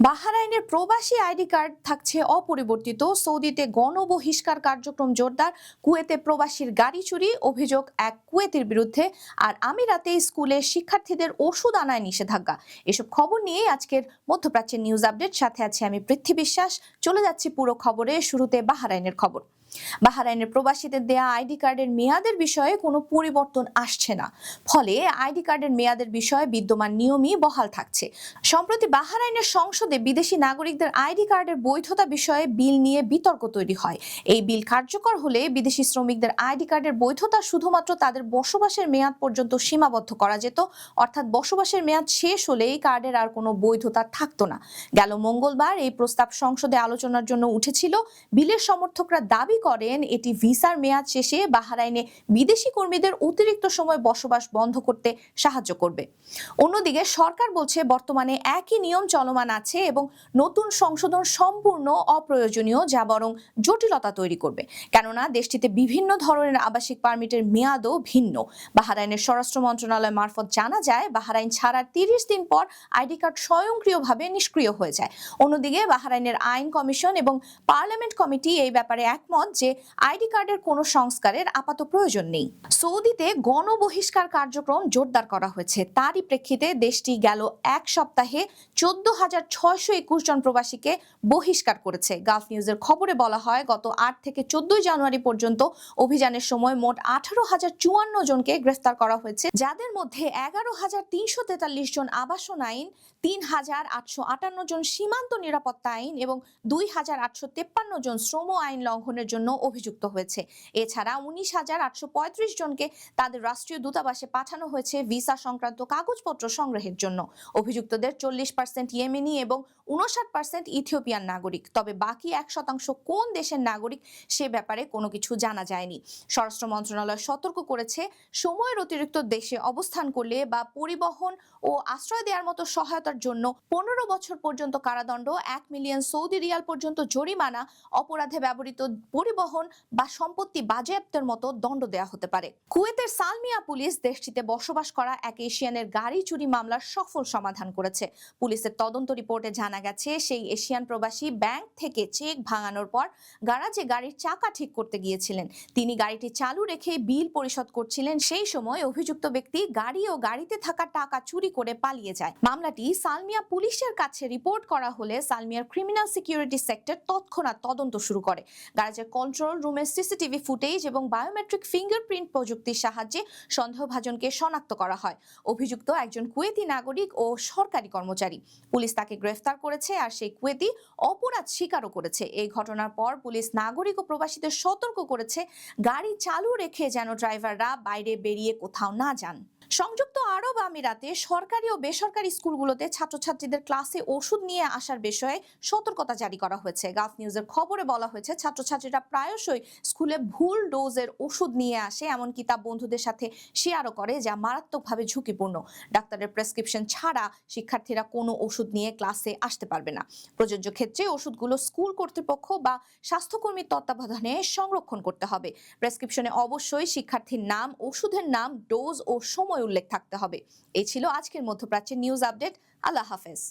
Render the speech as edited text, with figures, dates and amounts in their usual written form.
বাহরাইনের প্রবাসী ID card থাকছে অপরিবর্তিত। সৌদিতে গণবহিষ্কার কার্যক্রম জোরদার। কুয়েতে প্রবাসীর গাড়ি চুরি, অভিযোগ এক কুয়েতির বিরুদ্ধে। আর আমিরাতে স্কুলে শিক্ষার্থীদের ওষুধ আনায় নিষেধাজ্ঞা। এসব খবর নিয়ে আজকের মধ্যপ্রাচ্যের নিউজ আপডেট। সাথে আছে আমি পৃথ্বী বিশ্বাস। চলে যাচ্ছি পুরো খবরে। শুরুতে বাহরাইনের খবর। বাহরাইনের প্রবাসীদের দেয়া আইডি কার্ডের মেয়াদের বিষয়ে কোনো পরিবর্তন আসছে না। ফলে আইডি কার্ডের মেয়াদের বিষয়ে বিদ্যমান নিয়মই বহাল থাকছে। সম্প্রতি বাহরাইনের সংসদে বিদেশি নাগরিকদের আইডি কার্ডের বৈধতা বিষয়ে বিল নিয়ে বিতর্ক তৈরি হয়। এই বিল কার্যকর হলে বিদেশি শ্রমিকদের আইডি কার্ডের বৈধতা শুধুমাত্র তাদের বসবাসের মেয়াদ পর্যন্ত সীমাবদ্ধ করা যেত, অর্থাৎ বসবাসের মেয়াদ শেষ হলেই কার্ডের আর কোনো বৈধতা থাকতো না। গেল মঙ্গলবার এই প্রস্তাব সংসদে আলোচনার জন্য উঠেছিল। বিলের সমর্থকরা দাবি করেন এটি ভিসার মেয়াদ শেষে বাহরাইনে বিদেশি কর্মীদের অতিরিক্ত সময় বসবাস বন্ধ করতে সাহায্য করবে। অন্যদিকে সরকার বলছে বর্তমানে একই নিয়ম চলমান আছে এবং নতুন সংশোধন সম্পূর্ণ অপ্রয়োজনীয়, যা বরং জটিলতা তৈরি করবে। কেননা দেশটিতে বিভিন্ন ধরনের আবাসিক পারমিটের মেয়াদও ভিন্ন। বাহরাইনের স্বরাষ্ট্র মন্ত্রণালয় মারফত জানা যায়, বাহরাইন ছাড়ার 30 দিন পর আইডি কার্ড স্বয়ংক্রিয়ভাবে নিষ্ক্রিয় হয়ে যায়। অন্যদিকে বাহরাইনের আইন কমিশন এবং পার্লামেন্ট কমিটি এই ব্যাপারে একমত যে আইডি কার্ডের কোনো সংস্কারের আপাতত প্রয়োজন নেই। সৌদিতে গণবহিষ্কার কার্যক্রম জোরদার করা হয়েছে। তারই প্রেক্ষিতে দেশটি গেল এক সপ্তাহে 14,621 জন প্রবাসীকে বহিষ্কার করেছে। গালফ নিউজের খবরে বলা হয়, গত 8 থেকে 14 জানুয়ারি পর্যন্ত অভিযানের সময় মোট 18,054 জনকে গ্রেফতার করা হয়েছে, যাদের মধ্যে 11,343 জন আবাসন আইন, 3,858 জন সীমান্ত নিরাপত্তা আইন এবং 2,853 জন শ্রম আইন লঙ্ঘনের জন্য অভিযুক্ত হয়েছে। এছাড়া 19,835 জনকে তাদের রাষ্ট্রীয় দূতাবাসে পাঠানো হয়েছে ভিসা সংক্রান্ত কাগজপত্র সংগ্রহের জন্য। অভিযুক্তদের 40% ইয়েমেনি এবং 59% ইথিওপিয়ান নাগরিক। তবে বাকি 1% কোন দেশের নাগরিক সে ব্যাপারে কোনো কিছু জানা যায়নি। স্বরাষ্ট্র মন্ত্রণালয় সতর্ক করেছে, সময়ের অতিরিক্ত দেশে অবস্থান করলে বা পরিবহন ও আশ্রয় দেওয়ার মতো সহায়তার জন্য 15 বছর পর্যন্ত কারাদণ্ড, 1 মিলিয়ন সৌদি রিয়াল পর্যন্ত জরিমানা, অপরাধে ব্যবহৃত পরিবহন বা সম্পত্তি বাজেয়াপ্তের মতো দণ্ড দেওয়া হতে পারে। কুয়েতের সালমিয়া পুলিশ দেশটিতে বসবাস করা এক এশিয়ানের গাড়ি চুরি মামলার সফল সমাধান করেছে। পুলিশের তদন্ত রিপোর্টে জানা গেছে, সেই এশিয়ান প্রবাসী ব্যাংক থেকে চেক ভাঙানোর পর গ্যারাজে গাড়ির চাকা ঠিক করতে গিয়েছিলেন। তিনি গাড়িটি চালু রেখে বিল পরিশোধ করছিলেন। সেই সময় অভিযুক্ত ব্যক্তি গাড়ি ও গাড়িতে থাকা টাকা চুরি করে পালিয়ে যায়। মামলাটি সালমিয়া পুলিশের কাছে রিপোর্ট করা হলে সালমিয়ার ক্রিমিনাল সিকিউরিটি সেক্টর তৎক্ষণাৎ তদন্ত শুরু করে। গ্যারাজের কন্ট্রোল রুমের সিসিটিভি ফুটেজ এবং বায়োমেট্রিক ফিঙ্গারপ্রিন্ট প্রযুক্তির সাহায্যে সন্দেহভাজনকে শনাক্ত করা হয়। অভিযুক্ত একজন কুয়েতি নাগরিক ও সরকারি কর্মচারী। পুলিশ তাকে গ্রেফতার করেছে, আর সেই কুয়েতি অপরাধ স্বীকারও করেছে। এই ঘটনার পর পুলিশ নাগরিক ও প্রবাসীদের সতর্ক করেছে, গাড়ি চালু রেখে যেন ড্রাইভাররা বাইরে বেরিয়ে কোথাও না যান। সংযুক্ত আরব আমিরাতে সরকারি ও বেসরকারি স্কুলগুলোতে ছাত্রছাত্রীদের ক্লাসে ওষুধ নিয়ে আসার বিষয়ে সতর্কতা জারি করা হয়েছে। গালফ নিউজের খবরে বলা হয়েছে, ছাত্রছাত্রীরা প্রায়শই স্কুলে ভুল ডোজের ওষুধ নিয়ে আসে, এমনকি তা বন্ধুদের সাথে শেয়ারও করে, যা মারাত্মকভাবে ঝুঁকিপূর্ণ। ডাক্তারের প্রেসক্রিপশন ছাড়া শিক্ষার্থীরা কোনো ওষুধ নিয়ে ক্লাসে আসতে পারবে না। প্রযোজ্য ক্ষেত্রে ওষুধগুলো স্কুল কর্তৃপক্ষ বা স্বাস্থ্যকর্মীর তত্ত্বাবধানে সংরক্ষণ করতে হবে। প্রেসক্রিপশনে অবশ্যই শিক্ষার্থীর নাম, ওষুধের নাম, ডোজ ও সময় উল্লেখ থাকতে হবে। এই ছিল আজকের মধ্যপ্রাচ্যের নিউজ আপডেট। আল্লাহ হাফেজ।